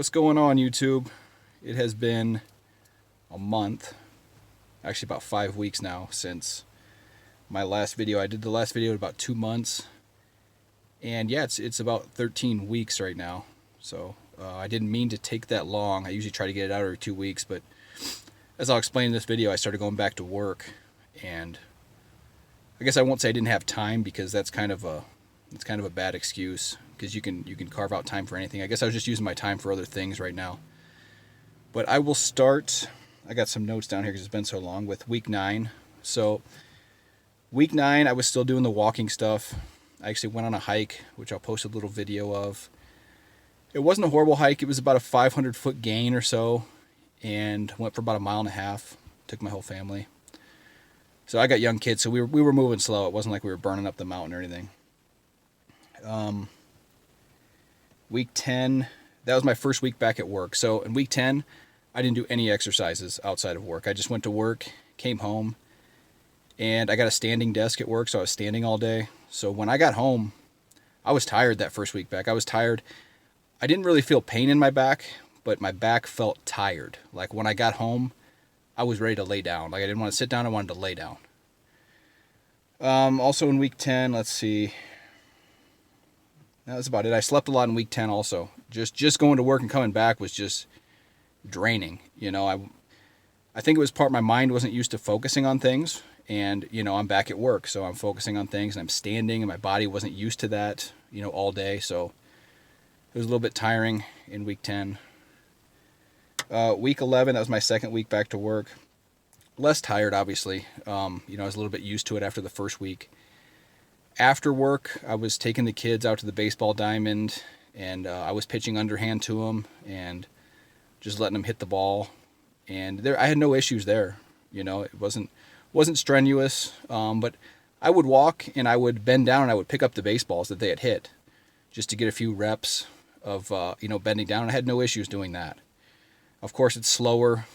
What's going on, YouTube? It has been a month, actually about 5 weeks now, since my last video. I did the last video in about 2 months, and yeah, it's about 13 weeks right now. So I didn't mean to take that long. I usually try to get it out every 2 weeks, but as I'll explain in this video, I started going back to work, and I guess I won't say I didn't have time, because that's kind of a bad excuse, because you can carve out time for anything. I guess I was just using my time for other things right now. But I will start, I got some notes down here because it's been so long, with week 9. So week 9, I was still doing the walking stuff. I actually went on a hike, which I'll post a little video of. It wasn't a horrible hike. It was about a 500-foot gain or so, and went for about a mile and a half. Took my whole family. So I got young kids, so we were moving slow. It wasn't like we were burning up the mountain or anything. Week 10, that was my first week back at work. So in week 10, I didn't do any exercises outside of work. I just went to work, came home, and I got a standing desk at work, so I was standing all day. So when I got home, I was tired that first week back. I was tired. I didn't really feel pain in my back, but my back felt tired. Like when I got home, I was ready to lay down. Like I didn't want to sit down, I wanted to lay down. Also in week 10, let's see. That was about it. I slept a lot in week 10 also. Just going to work and coming back was just draining. You know, I think it was part my mind wasn't used to focusing on things, and you know, I'm back at work, so I'm focusing on things and I'm standing, and my body wasn't used to that, you know, all day. So it was a little bit tiring in week 10. Week 11, that was my second week back to work. Less tired, obviously. You know, I was a little bit used to it after the first week. After work, I was taking the kids out to the baseball diamond, and I was pitching underhand to them and just letting them hit the ball. And I had no issues there. You know, it wasn't strenuous, but I would walk and I would bend down and I would pick up the baseballs that they had hit just to get a few reps of, you know, bending down. I had no issues doing that. Of course, it's slower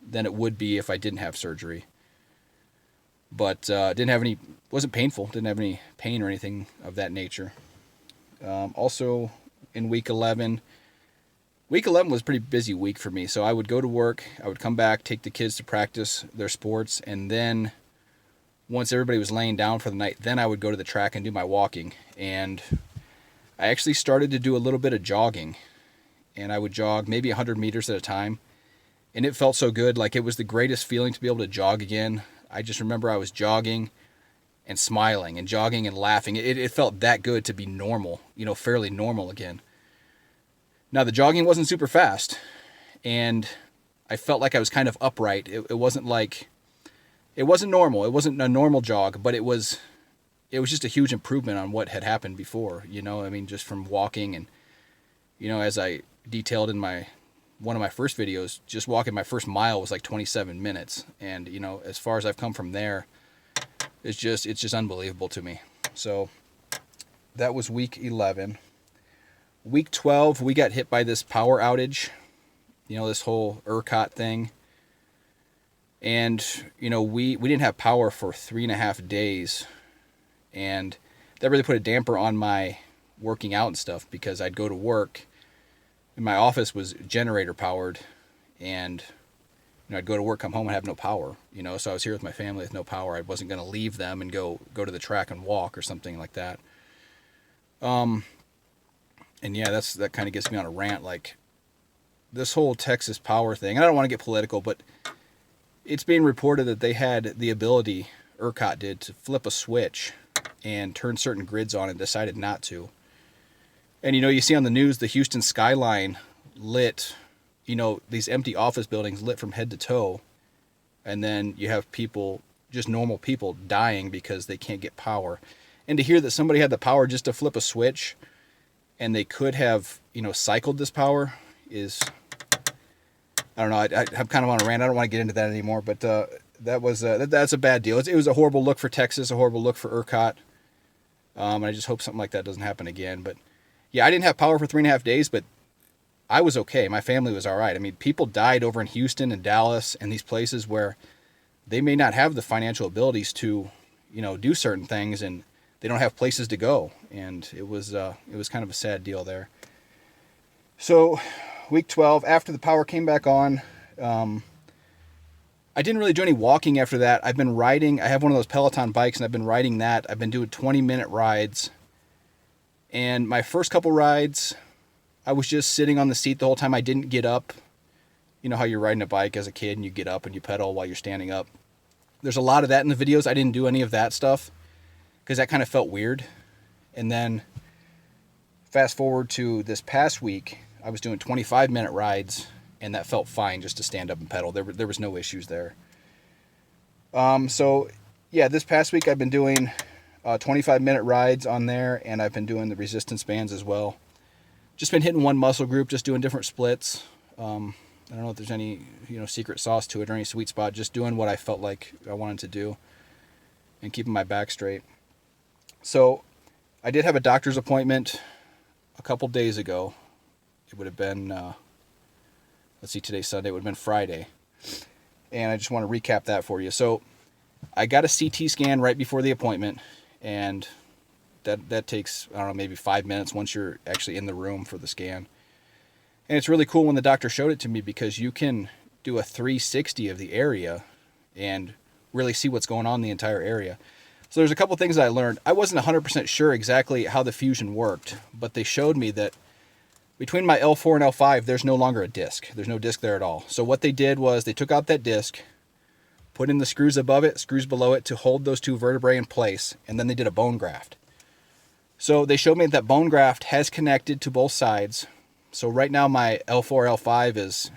than it would be if I didn't have surgery. But wasn't painful, didn't have any pain or anything of that nature. Also in week 11 was a pretty busy week for me. So I would go to work, I would come back, take the kids to practice their sports, and then once everybody was laying down for the night, then I would go to the track and do my walking. And I actually started to do a little bit of jogging, and I would jog maybe 100 meters at a time. And it felt so good, like it was the greatest feeling to be able to jog again. I just remember I was jogging and smiling and jogging and laughing. It felt that good to be normal, you know, fairly normal again. Now, the jogging wasn't super fast, and I felt like I was kind of upright. It wasn't normal. It wasn't a normal jog, but it was just a huge improvement on what had happened before, you know. I mean, just from walking, and, you know, as I detailed in one of my first videos, just walking my first mile was like 27 minutes. And, you know, as far as I've come from there, it's just unbelievable to me. So that was week 11. Week 12, we got hit by this power outage, you know, this whole ERCOT thing. And, you know, we didn't have power for 3.5 days. And that really put a damper on my working out and stuff, because I'd go to work, and my office was generator powered, and you know, I'd go to work, come home, and have no power. You know, so I was here with my family with no power. I wasn't going to leave them and go to the track and walk or something like that. And yeah, that kind of gets me on a rant. Like this whole Texas power thing. I don't want to get political, but it's being reported that they had the ability, ERCOT did, to flip a switch and turn certain grids on, and decided not to. And, you know, you see on the news, the Houston skyline lit, you know, these empty office buildings lit from head to toe. And then you have people, just normal people, dying because they can't get power. And to hear that somebody had the power just to flip a switch, and they could have, you know, cycled this power is, I don't know, I'm kind of on a rant. I don't want to get into that anymore, but that's a bad deal. It was a horrible look for Texas, a horrible look for ERCOT. And I just hope something like that doesn't happen again. But yeah, I didn't have power for 3.5 days, but I was okay. My family was all right. I mean, people died over in Houston and Dallas and these places where they may not have the financial abilities to, you know, do certain things, and they don't have places to go. And it was kind of a sad deal there. So week 12, after the power came back on, I didn't really do any walking after that. I've been riding. I have one of those Peloton bikes, and I've been riding that. I've been doing 20-minute rides. And my first couple rides, I was just sitting on the seat the whole time. I didn't get up. You know how you're riding a bike as a kid and you get up and you pedal while you're standing up. There's a lot of that in the videos. I didn't do any of that stuff because that kind of felt weird. And then fast forward to this past week, I was doing 25-minute rides, and that felt fine just to stand up and pedal. There was no issues there. So yeah, this past week I've been doing 25-minute rides on there, and I've been doing the resistance bands as well. Just been hitting one muscle group, just doing different splits. I don't know if there's any, secret sauce to it or any sweet spot. Just doing what I felt like I wanted to do and keeping my back straight. So I did have a doctor's appointment a couple days ago. It would have been, let's see, today's Sunday. It would have been Friday. And I just want to recap that for you. So I got a CT scan right before the appointment, and that takes, I don't know, maybe 5 minutes once you're actually in the room for the scan. And it's really cool when the doctor showed it to me because you can do a 360 of the area and really see what's going on in the entire area. So there's a couple things that I learned. I wasn't 100% sure exactly how the fusion worked, but they showed me that between my L4 and L5, there's no longer a disc. There's no disc there at all. So what they did was they took out that disc, put in the screws above it, screws below it to hold those two vertebrae in place, and then they did a bone graft. So they showed me that bone graft has connected to both sides. So right now my L4, L5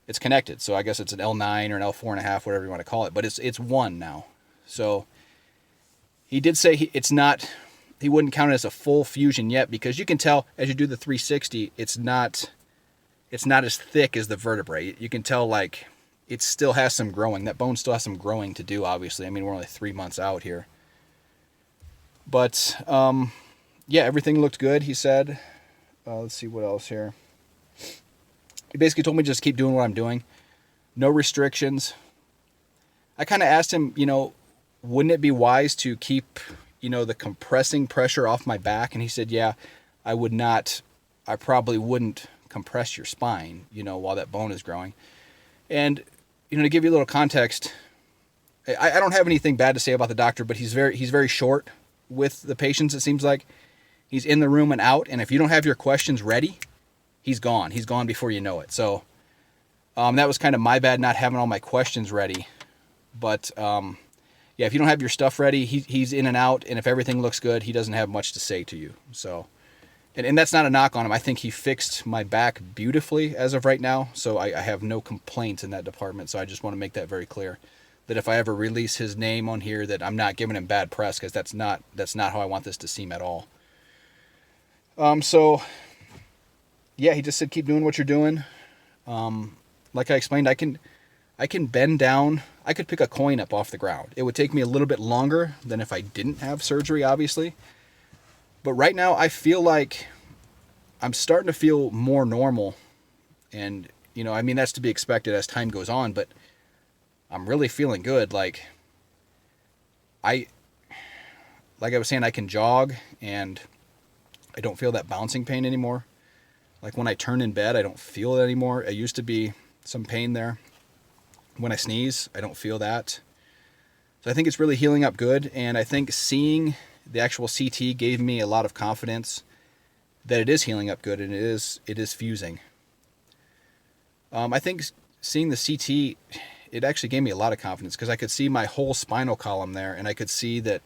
it's connected. So I guess it's an L9 or an L4.5, whatever you want to call it, but it's one now. So he did say he wouldn't count it as a full fusion yet, because you can tell as you do the 360, it's not as thick as the vertebrae. You can tell like it still has some growing. That bone still has some growing to do, obviously. I mean, we're only 3 months out here. But yeah, everything looked good, he said. Let's see what else here. He basically told me just keep doing what I'm doing. No restrictions. I kind of asked him, wouldn't it be wise to keep, the compressing pressure off my back? And he said, yeah, I probably wouldn't compress your spine, while that bone is growing. And, to give you a little context, I don't have anything bad to say about the doctor, but he's very short with the patients, it seems like. He's in the room and out, and if you don't have your questions ready, he's gone. He's gone before you know it. So that was kind of my bad, not having all my questions ready. But yeah, if you don't have your stuff ready, he's in and out, and if everything looks good, he doesn't have much to say to you. So, and that's not a knock on him. I think he fixed my back beautifully as of right now, so I have no complaints in that department. So I just want to make that very clear, that if I ever release his name on here, that I'm not giving him bad press, because that's not how I want this to seem at all. So yeah, he just said keep doing what you're doing. Like I explained, I can bend down. I could pick a coin up off the ground. It would take me a little bit longer than if I didn't have surgery, obviously. But right now I feel like I'm starting to feel more normal. And, that's to be expected as time goes on, but I'm really feeling good. Like I was saying, I can jog and I don't feel that bouncing pain anymore. Like when I turn in bed, I don't feel it anymore. It used to be some pain there. When I sneeze, I don't feel that. So I think it's really healing up good. And I think seeing the actual CT gave me a lot of confidence that it is healing up good, and it is fusing. I think seeing the CT, it actually gave me a lot of confidence, because I could see my whole spinal column there, and I could see that,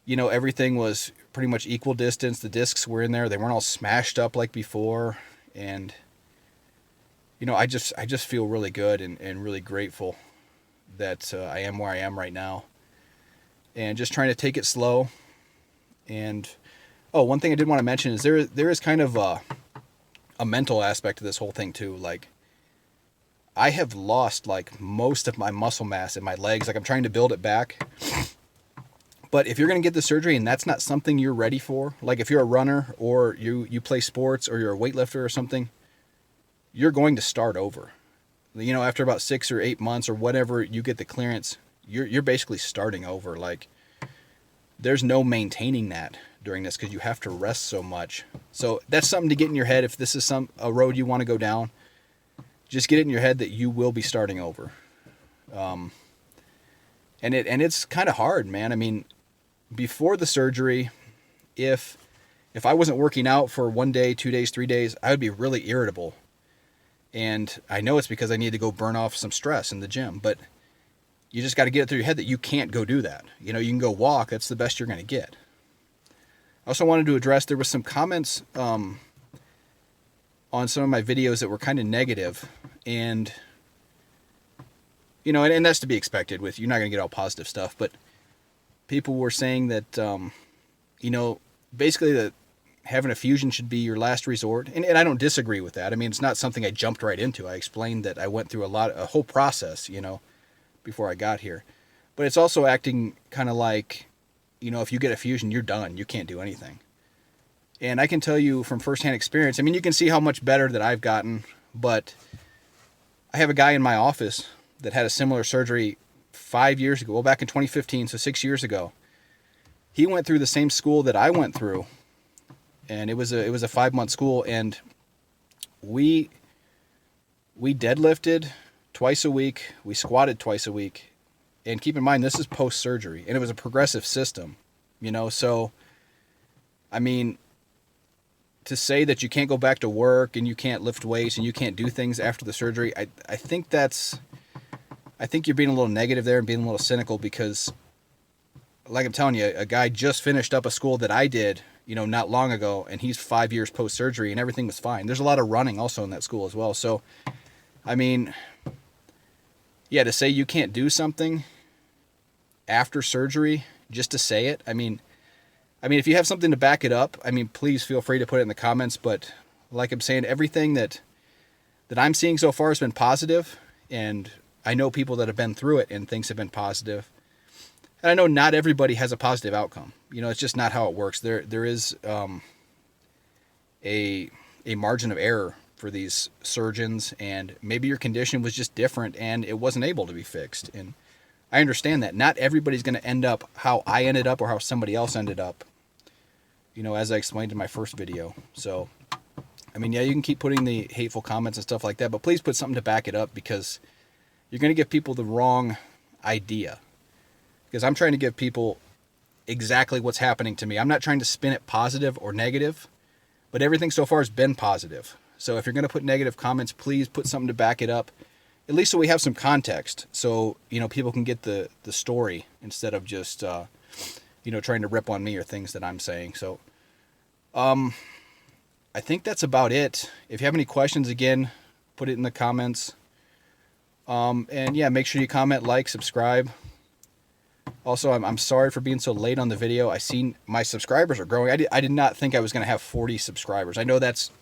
everything was pretty much equal distance. The discs were in there. They weren't all smashed up like before. And, I just feel really good and really grateful that I am where I am right now. And just trying to take it slow. And, one thing I did want to mention is there is kind of a mental aspect to this whole thing too. Like, I have lost like most of my muscle mass in my legs. Like, I'm trying to build it back. But if you're going to get the surgery and that's not something you're ready for, like if you're a runner or you play sports or you're a weightlifter or something, you're going to start over. After about 6 or 8 months or whatever you get the clearance, you're basically starting over. Like, there's no maintaining that during this because you have to rest so much. So that's something to get in your head. If this is a road you want to go down, just get it in your head that you will be starting over. And it's kind of hard, man. I mean, before the surgery, if I wasn't working out for 1 day, 2 days, 3 days, I would be really irritable. And I know it's because I need to go burn off some stress in the gym, but you just got to get it through your head that you can't go do that. You know, you can go walk. That's the best you're going to get. I also wanted to address, there was some comments on some of my videos that were kind of negative, and you know, and that's to be expected with, you're not going to get all positive stuff, but people were saying that, you know, basically that having a fusion should be your last resort. And I don't disagree with that. I mean, it's not something I jumped right into. I explained that I went through a whole process, you know, before I got here. But it's also acting kind of like, you know, if you get a fusion, you're done. You can't do anything. And I can tell you from firsthand experience, I mean, you can see how much better that I've gotten, but I have a guy in my office that had a similar surgery 5 years ago. Well, back in 2015, so 6 years ago. He went through the same school that I went through, and it was a 5-month school, and we deadlifted twice a week, we squatted twice a week, and keep in mind this is post-surgery, and it was a progressive system, you know. So I mean, to say that you can't go back to work and you can't lift weights and you can't do things after the surgery, I think you're being a little negative there and being a little cynical, because like I'm telling you, a guy just finished up a school that I did, you know, not long ago, and he's 5 years post-surgery and everything was fine. There's a lot of running also in that school as well. So, I mean, yeah, to say you can't do something after surgery, just to say it, I mean, if you have something to back it up, I mean, please feel free to put it in the comments. But like I'm saying, everything that I'm seeing so far has been positive, and I know people that have been through it and things have been positive. And I know not everybody has a positive outcome. You know, it's just not how it works. There is a margin of error for these surgeons, and maybe your condition was just different and it wasn't able to be fixed. And I understand that. Not everybody's going to end up how I ended up or how somebody else ended up, you know, as I explained in my first video. So, I mean, yeah, you can keep putting the hateful comments and stuff like that, but please put something to back it up, because you're going to give people the wrong idea. Because I'm trying to give people exactly what's happening to me. I'm not trying to spin it positive or negative, but everything so far has been positive. So if you're going to put negative comments, please put something to back it up, at least so we have some context, so, you know, people can get the story instead of just, you know, trying to rip on me or things that I'm saying. So I think that's about it. If you have any questions, again, put it in the comments. And yeah, make sure you comment, like, subscribe. Also, I'm sorry for being so late on the video. I seen my subscribers are growing. I did not think I was going to have 40 subscribers. I know that's,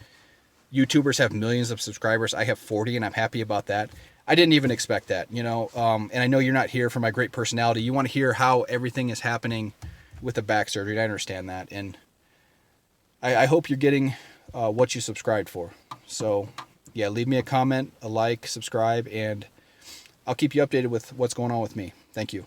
YouTubers have millions of subscribers. I have 40, and I'm happy about that. I didn't even expect that, you know. And I know you're not here for my great personality. You want to hear how everything is happening with the back surgery. I understand that. And I hope you're getting what you subscribed for. So, yeah, leave me a comment, a like, subscribe, and I'll keep you updated with what's going on with me. Thank you.